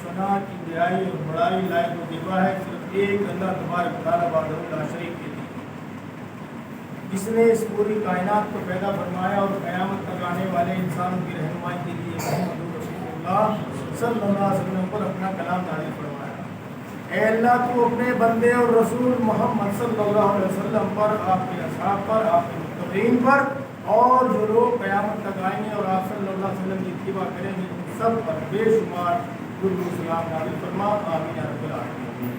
ثنا کی بڑائی اور بڑائی لائق و دیوا ہے صرف ایک اللہ تبارک و تعالیٰ وحدہ لا شریک کے لیے، جس نے اس پوری کائنات کو پیدا فرمایا اور قیامت تک آنے والے انسانوں کی رہنمائی کے لیے محمد رسول اللہ صلی اللہ علیہ وسلم پر اپنا کلام نازل فرمایا۔ اے اللہ تو اپنے بندے اور رسول محمد صلی اللہ علیہ وسلم پر، آپ کے اصحاب پر، آپ کے متبعین پر اور جو لوگ قیامت تک آئیں گے اور آپ صلی اللہ علیہ وسلم کی اتباع کریں گے ان سب پر بے شمار درود و سلام نازل فرما، آمین یا رب العالمین۔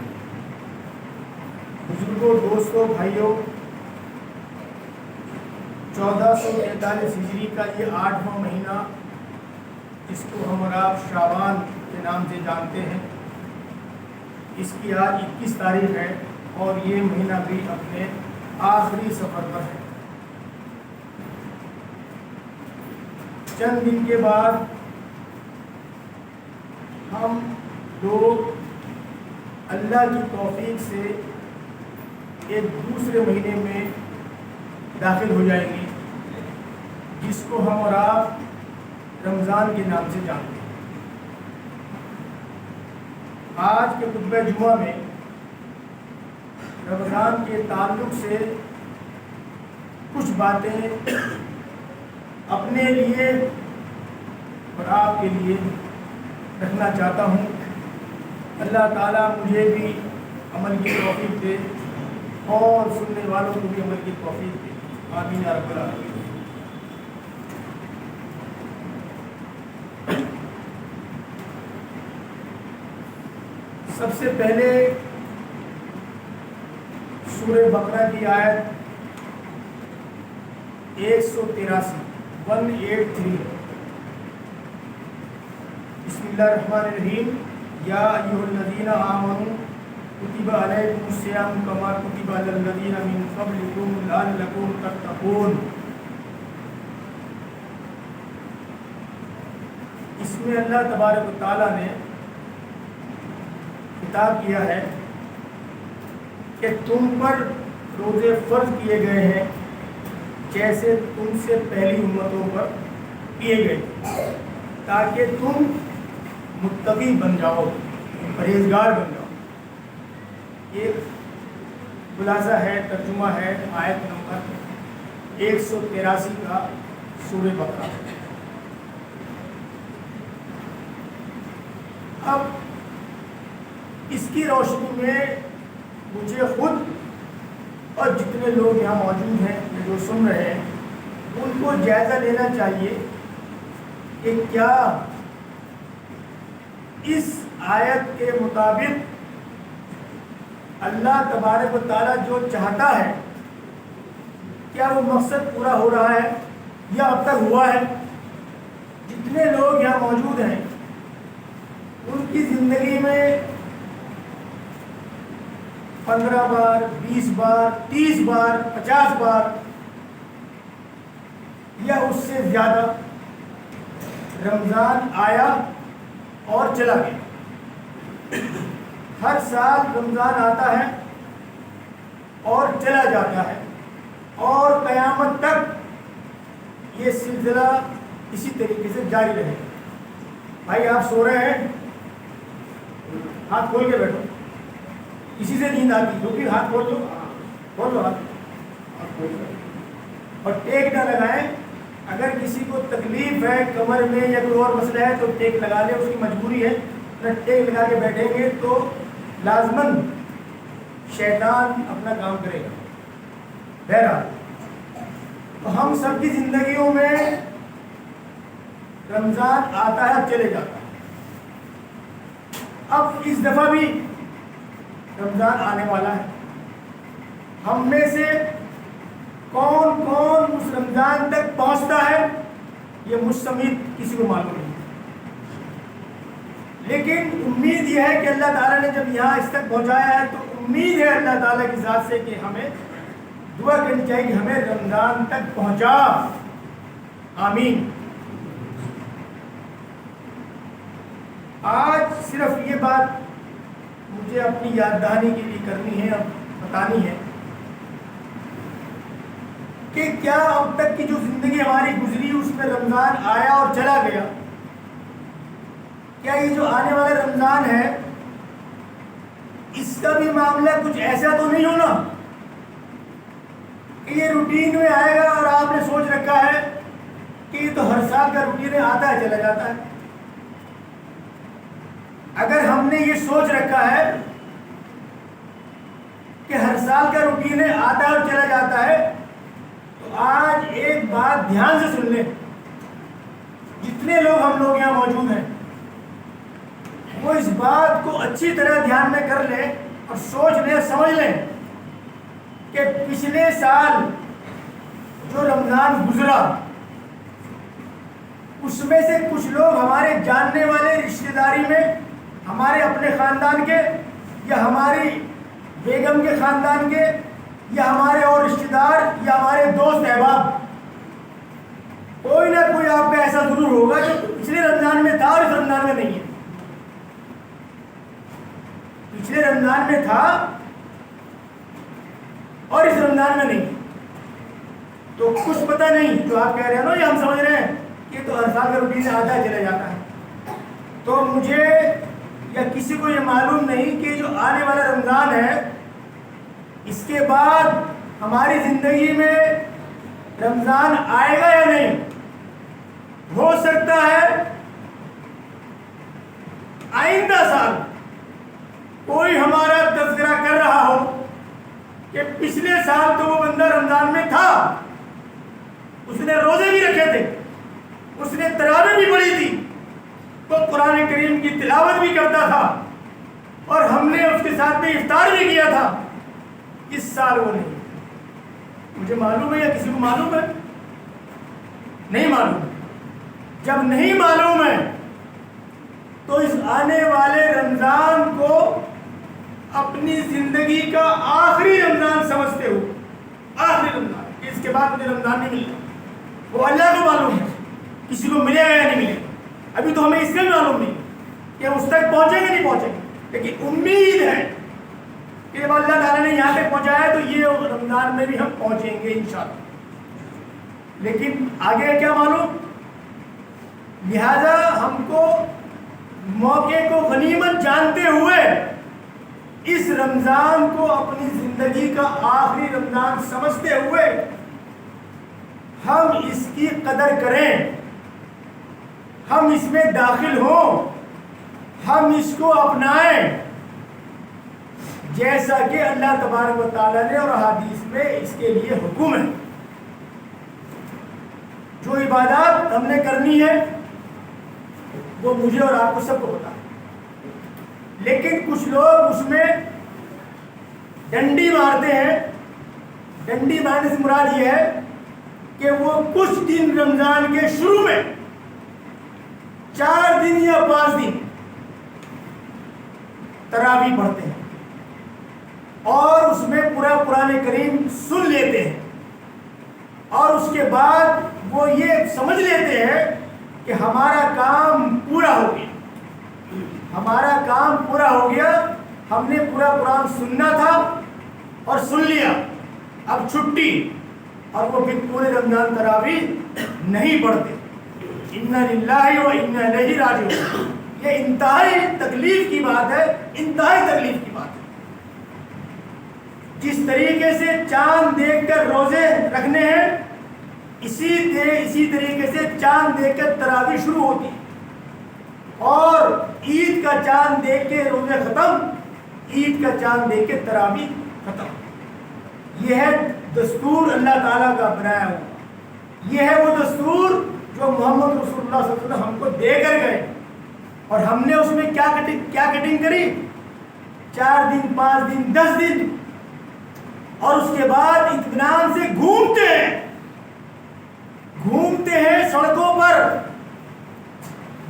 بزرگوں، دوستوں، بھائیوں، 1443 ہجری کا یہ 8واں مہینہ جس کو ہم اور آپ شعبان کے نام سے جانتے ہیں، اس کی آج 21 تاریخ ہے اور یہ مہینہ بھی اپنے آخری سفر پر ہے۔ چند دن کے بعد ہم لوگ اللہ کی توفیق سے ایک دوسرے مہینے میں داخل ہو جائیں گے جس کو ہم اور آپ رمضان کے نام سے جانتے ہیں۔ آج کے خطبہ جمعہ میں رمضان کے تعلق سے کچھ باتیں اپنے لیے اور آپ کے لیے رکھنا چاہتا ہوں۔ اللہ تعالیٰ مجھے بھی عمل کی توفیق دے اور سننے والوں کو بھی عمل کی توفیق دے، آمین یا رب العالمین۔ سب سے پہلے سورہ بقرہ کی آیت 183 بسم اللہ الرحمن الرحیم، یا ایھا الذین آمنوا کتب علیکم الصیام کما کتب علی الذین من قبلکم لعلکم تتقون۔ اس میں اللہ تبارک و تعالیٰ نے خطاب کیا ہے کہ تم پر روزے فرض کیے گئے ہیں جیسے تم سے پہلی امتوں پر کیے گئے، تاکہ تم متقی بن جاؤ، پرہیزگار بن جاؤ۔ یہ خلاصہ ہے، ترجمہ ہے آیت نمبر 183 کا سورہ بقرہ۔ اب اس کی روشنی میں مجھے خود اور جتنے لوگ یہاں موجود ہیں جو سن رہے ہیں ان کو جائزہ لینا چاہیے کہ کیا اس آیت کے مطابق اللہ تبارک و تعالیٰ جو چاہتا ہے کیا وہ مقصد پورا ہو رہا ہے یا اب تک ہوا ہے؟ جتنے لوگ یہاں موجود ہیں ان کی زندگی میں 15 بار، 20 بار، 30 بار، 50 بار یا اس سے زیادہ رمضان آیا اور چلا گیا۔ ہر سال رمضان آتا ہے اور چلا جاتا ہے اور قیامت تک یہ سلسلہ اسی طریقے سے جاری رہے گا۔ بھائی آپ سو رہے ہیں، ہاتھ کھول کے بیٹھو، کسی سے نیند آتی کیونکہ ہاتھ کھول لو ہاتھ کھول لو اور ٹیک نہ لگائیں۔ اگر کسی کو تکلیف ہے کمر میں یا کوئی اور مسئلہ ہے تو ٹیک لگا لے، اس کی مجبوری ہے۔ اگر ٹیک لگا کے بیٹھیں گے تو لازماً شیطان اپنا کام کرے گا۔ بہرحال تو ہم سب کی زندگیوں میں رمضان آتا ہے، چلے جاتا ہے۔ اب اس دفعہ بھی رمضان آنے والا ہے۔ ہم میں سے کون کون اس رمضان تک پہنچتا ہے یہ مجھ سمیت کسی کو معلوم نہیں، لیکن امید یہ ہے کہ اللہ تعالیٰ نے جب یہاں اس تک پہنچایا ہے تو امید ہے اللہ تعالیٰ کی ذات سے کہ ہمیں دعا کرنی چاہیے کہ ہمیں رمضان تک پہنچا، آمین۔ آج صرف یہ بات مجھے اپنی یاد دہانی کے لیے کرنی ہے، بتانی ہے کہ کیا اب تک کی جو زندگی ہماری گزری اس میں رمضان آیا اور چلا گیا، کیا یہ جو آنے والا رمضان ہے اس کا بھی معاملہ کچھ ایسا تو نہیں ہونا کہ یہ روٹین میں آئے گا اور آپ نے سوچ رکھا ہے کہ یہ تو ہر سال کا روٹین آتا ہے چلا جاتا ہے؟ اگر ہم نے یہ سوچ رکھا ہے کہ ہر سال کا روٹین آتا ہے اور چلا جاتا ہے تو آج ایک بات دھیان سے سن لیں، جتنے لوگ ہم لوگ یہاں موجود ہیں وہ اس بات کو اچھی طرح دھیان میں کر لیں اور سوچ لیں، سمجھ لیں کہ پچھلے سال جو رمضان گزرا اس میں سے کچھ لوگ ہمارے جاننے والے رشتہ داری میں، ہمارے اپنے خاندان کے یا ہماری بیگم کے خاندان کے یا ہمارے اور رشتہ دار یا ہمارے دوست احباب، کوئی نہ کوئی آپ کا ایسا ضرور ہوگا جو پچھلے رمضان میں تھا اور اس رمضان میں نہیں ہے۔ پچھلے رمضان میں تھا اور اس رمضان میں نہیں، تو کچھ پتہ نہیں جو آپ کہہ رہے ہیں نا، یہ ہم سمجھ رہے ہیں کہ تو ہر سال کا روٹین آتا چلا جاتا ہے، تو مجھے یا کسی کو یہ معلوم نہیں کہ جو آنے والا رمضان ہے اس کے بعد ہماری زندگی میں رمضان آئے گا یا نہیں۔ ہو سکتا ہے آئندہ سال کوئی ہمارا تذکرہ کر رہا ہو کہ پچھلے سال تو وہ بندہ رمضان میں تھا، اس نے روزے بھی رکھے تھے، اس نے تراویح بھی پڑھی تھی، وہ قرآن کریم کی تلاوت بھی کرتا تھا اور ہم نے اس کے ساتھ میں افطار بھی کیا تھا، اس سال وہ نہیں۔ مجھے معلوم ہے یا کسی کو معلوم ہے؟ نہیں معلوم۔ جب نہیں معلوم ہے تو اس آنے والے رمضان کو اپنی زندگی کا آخری رمضان سمجھتے ہو، آخری رمضان، کہ اس کے بعد مجھے رمضان نہیں ملتا، وہ اللہ کو معلوم ہے کسی کو ملے گا یا نہیں ملے گا، ابھی تو ہمیں اس کا بھی معلوم نہیں کہ اس تک پہنچیں گے نہیں پہنچیں گے، لیکن امید ہے کہ جب اللہ تعالیٰ نے یہاں تک پہنچایا تو یہ رمضان میں بھی ہم پہنچیں گے انشاءاللہ۔ لیکن آگے کیا معلوم، لہذا ہم کو موقع کو غنیمت جانتے ہوئے اس رمضان کو اپنی زندگی کا آخری رمضان سمجھتے ہوئے ہم اس کی قدر کریں، ہم اس میں داخل ہوں، ہم اس کو اپنائیں جیسا کہ اللہ تبارک و تعالیٰ نے اور حدیث میں اس کے لیے حکم ہے۔ جو عبادات ہم نے کرنی ہے وہ مجھے اور آپ کو سب کو پتا ہے، لیکن کچھ لوگ اس میں ڈنڈی مارتے ہیں۔ ڈنڈی مارنے سے مراد یہ ہے کہ وہ کچھ دن رمضان کے شروع میں 4 دن یا 5 دن تراویح پڑھتے ہیں اور اس میں پورا قرآن کریم سن لیتے ہیں، اور اس کے بعد وہ یہ سمجھ لیتے ہیں کہ ہمارا کام پورا ہو گیا، ہمارا کام پورا ہو گیا، ہم نے پورا قرآن سننا تھا اور سن لیا، اب چھٹی، اور وہ پھر پورے رمضان تراویح نہیں پڑھتے۔ اِنَّا لِلَّهِ وَإِنَّا إِلَيْهِ رَاجِعُونَ۔ یہ انتہائی تکلیف کی بات ہے، انتہائی تکلیف کی بات ہے۔ جس طریقے سے چاند دیکھ کر روزے رکھنے ہیں، اسی طریقے سے چاند دیکھ کر تراویح شروع ہوتی ہے، اور عید کا چاند دیکھ کے روزے ختم، عید کا چاند دیکھ کے تراویح ختم۔ یہ ہے دستور اللہ تعالیٰ کا بنایا ہوا، یہ ہے وہ دستور جو محمد رسول اللہ صلی اللہ علیہ وسلم ہم کو دے کر گئے، اور ہم نے اس میں کیا کٹنگ کری؟ 4 دن، 5 دن، 10 دن، اور اس کے بعد اطمینان سے گھومتے ہیں سڑکوں پر،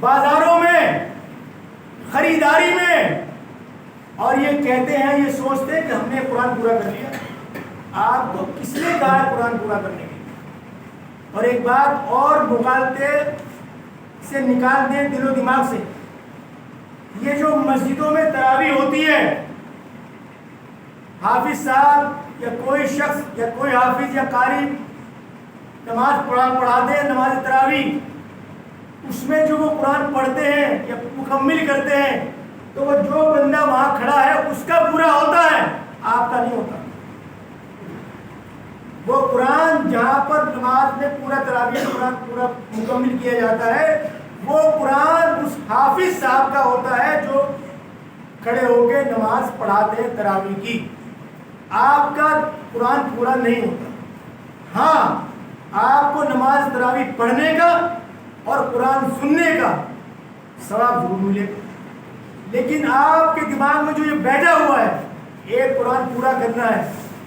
بازاروں میں، خریداری میں، اور یہ کہتے ہیں، یہ سوچتے ہیں کہ ہم نے قرآن پورا کر لیا۔ آپ کو کس نے کہا ہے قرآن پورا کرنے کے لیے؟ اور ایک بات اور مغالطے سے نکال دیں دل و دماغ سے، یہ جو مسجدوں میں تراویح ہوتی ہے، حافظ صاحب یا کوئی شخص یا کوئی حافظ یا قاری نماز پڑھا دے، نماز تراویح، اس میں جو وہ قرآن پڑھتے ہیں یا مکمل کرتے ہیں تو وہ جو بندہ وہاں کھڑا ہے اس کا پورا ہوتا ہے، آپ کا نہیں ہوتا۔ وہ قرآن جہاں پر نماز میں پورا تراویح قرآن پورا مکمل کیا جاتا ہے، وہ قرآن اس حافظ صاحب کا ہوتا ہے جو کھڑے ہو کے نماز پڑھاتے ہیں تراویح کی۔ آپ کا قرآن پورا نہیں ہوتا۔ ہاں، آپ کو نماز تراویح پڑھنے کا اور قرآن سننے کا ثواب ضرور ملے گا، لیکن آپ کے دماغ میں جو یہ بیٹھا ہوا ہے ایک قرآن پورا کرنا ہے،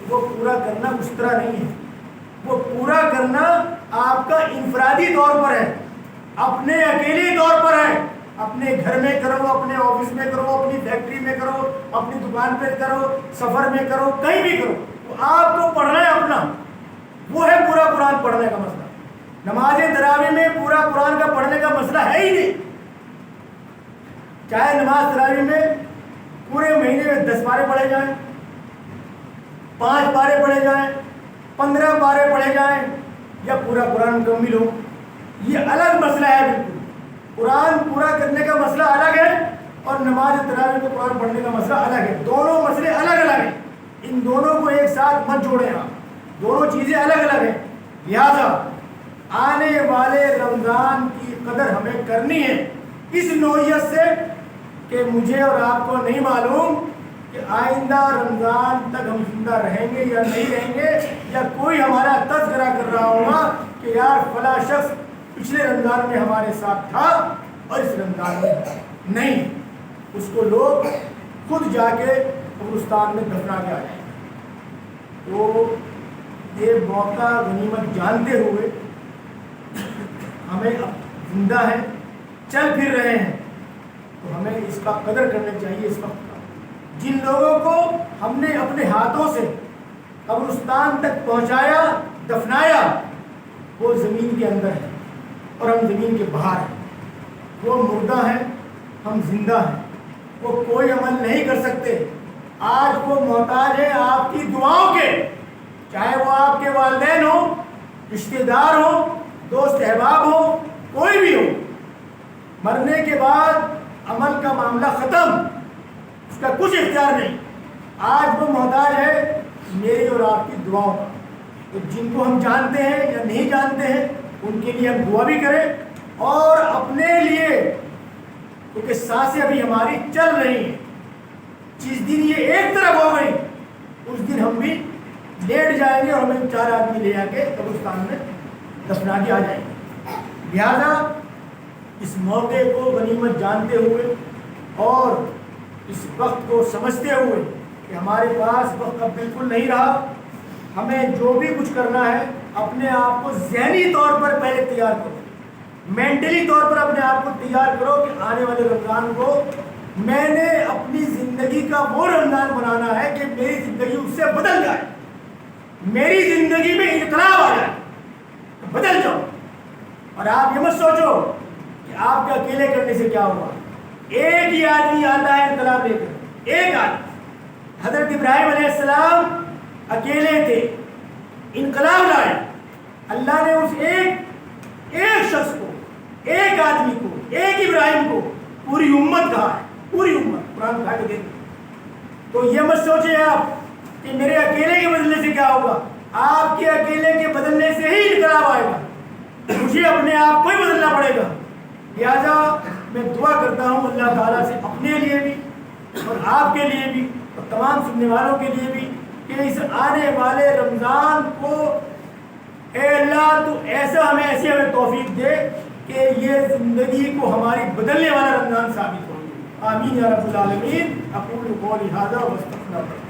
وہ پورا کرنا اس طرح نہیں ہے۔ وہ پورا کرنا آپ کا انفرادی طور پر ہے، اپنے اکیلے طور پر ہے۔ اپنے گھر میں کرو، اپنے آفس میں کرو، اپنی فیکٹری میں کرو، اپنی دکان پہ کرو، سفر میں کرو، کہیں بھی کرو، تو آپ کو پڑھنا ہے اپنا۔ وہ ہے پورا قرآن پڑھنے کا مسئلہ۔ نماز تراویح میں پورا قرآن کا پڑھنے کا مسئلہ ہے ہی نہیں۔ چاہے نماز تراویح میں پورے مہینے میں 10 پارے پڑھے جائیں، 5 پارے پڑھے جائیں، 15 پارے پڑھے جائیں، یا پورا قرآن مکمل ہو، یہ الگ مسئلہ ہے۔ بالکل قرآن پورا کرنے کا مسئلہ الگ ہے اور نماز تراویح میں قرآن پڑھنے کا مسئلہ الگ ہے۔ دونوں مسئلے الگ الگ ہیں، ان دونوں کو ایک ساتھ مت جوڑیں آپ، دونوں چیزیں الگ الگ ہیں۔ لہذا آنے والے رمضان کی قدر ہمیں کرنی ہے اس نوعیت سے کہ مجھے اور آپ کو نہیں معلوم کہ آئندہ رمضان تک ہم زندہ رہیں گے یا نہیں رہیں گے، یا کوئی ہمارا تذکرہ کر رہا ہوگا کہ یار فلاں شخص پچھلے رمضان میں ہمارے ساتھ تھا اور اس رمضان میں نہیں۔ اس کو لوگ خود جا کے قبرستان میں دفنا کے آ جائیں گے۔ تو یہ موقع غنیمت جانتے ہوئے ہمیں اب زندہ ہے، چل پھر رہے ہیں، تو ہمیں اس کا قدر کرنا چاہیے اس وقت کا۔ جن لوگوں کو ہم نے اپنے ہاتھوں سے قبرستان تک پہنچایا، دفنایا، وہ زمین کے اندر ہے اور ہم زمین کے باہر ہیں۔ وہ مردہ ہیں، ہم زندہ ہیں، وہ کوئی عمل نہیں کر سکتے۔ آج وہ محتاج ہے آپ کی دعاؤں کے، چاہے وہ آپ کے والدین ہوں، رشتہ دار ہوں، دوست احباب ہوں، کوئی بھی ہو۔ مرنے کے بعد عمل کا معاملہ ختم، اس کا کچھ اختیار نہیں۔ آج وہ محتاج ہے میری اور آپ کی دعاؤں کا۔ تو جن کو ہم جانتے ہیں یا نہیں جانتے ہیں ان کے لیے ہم دعا بھی کریں، اور اپنے لیے، کیونکہ سانسیں ابھی ہماری چل رہی ہیں، جس دن یہ ایک طرف ہو گئی اس دن ہم بھی لیٹ جائیں گے اور ہمیں 4 آدمی لے آ کے قبرستان میں دفنا کے آ جائیں گے۔ لہذا اس موقع کو غنیمت جانتے ہوئے اور اس وقت کو سمجھتے ہوئے کہ ہمارے پاس وقت اب بالکل نہیں رہا، ہمیں جو بھی کچھ کرنا ہے اپنے آپ کو ذہنی طور پر پہلے تیار کرو، مینٹلی طور پر اپنے آپ کو تیار کرو کہ آنے والے رمضان کو میں نے اپنی زندگی کا وہ رمضان بنانا ہے کہ میری زندگی اس سے بدل جائے، میری زندگی میں انقلاب آ جائے، بدل جاؤ۔ اور آپ یہ مت سوچو کہ آپ کے اکیلے کرنے سے کیا ہوگا۔ ایک ہی آدمی آتا ہے انقلاب لے کر، ایک آدمی۔ حضرت ابراہیم علیہ السلام اکیلے تھے، انقلاب لائے۔ اللہ نے اس ایک شخص کو، ایک آدمی کو، ایک ابراہیم کو پوری امت کہا ہے، پوری امت قرآن کہا کے دیکھیں۔ تو یہ مت سوچیں آپ کہ میرے اکیلے کے بدلنے سے کیا ہوگا۔ آپ کے اکیلے کے بدلنے سے ہی انقلاب آئے گا، مجھے اپنے آپ کو ہی بدلنا پڑے گا۔ لہٰذا میں دعا کرتا ہوں اللہ تعالیٰ سے اپنے لیے بھی اور آپ کے لیے بھی اور تمام سننے والوں کے لیے بھی کہ اس آنے والے رمضان کو اے اللہ تو ایسی ہمیں توفیق دے کہ یہ زندگی کو ہماری بدلنے والا رمضان ثابت ہو۔ آمین یا رب العالمین۔ اقول قولی ھذا واستغفر اللہ۔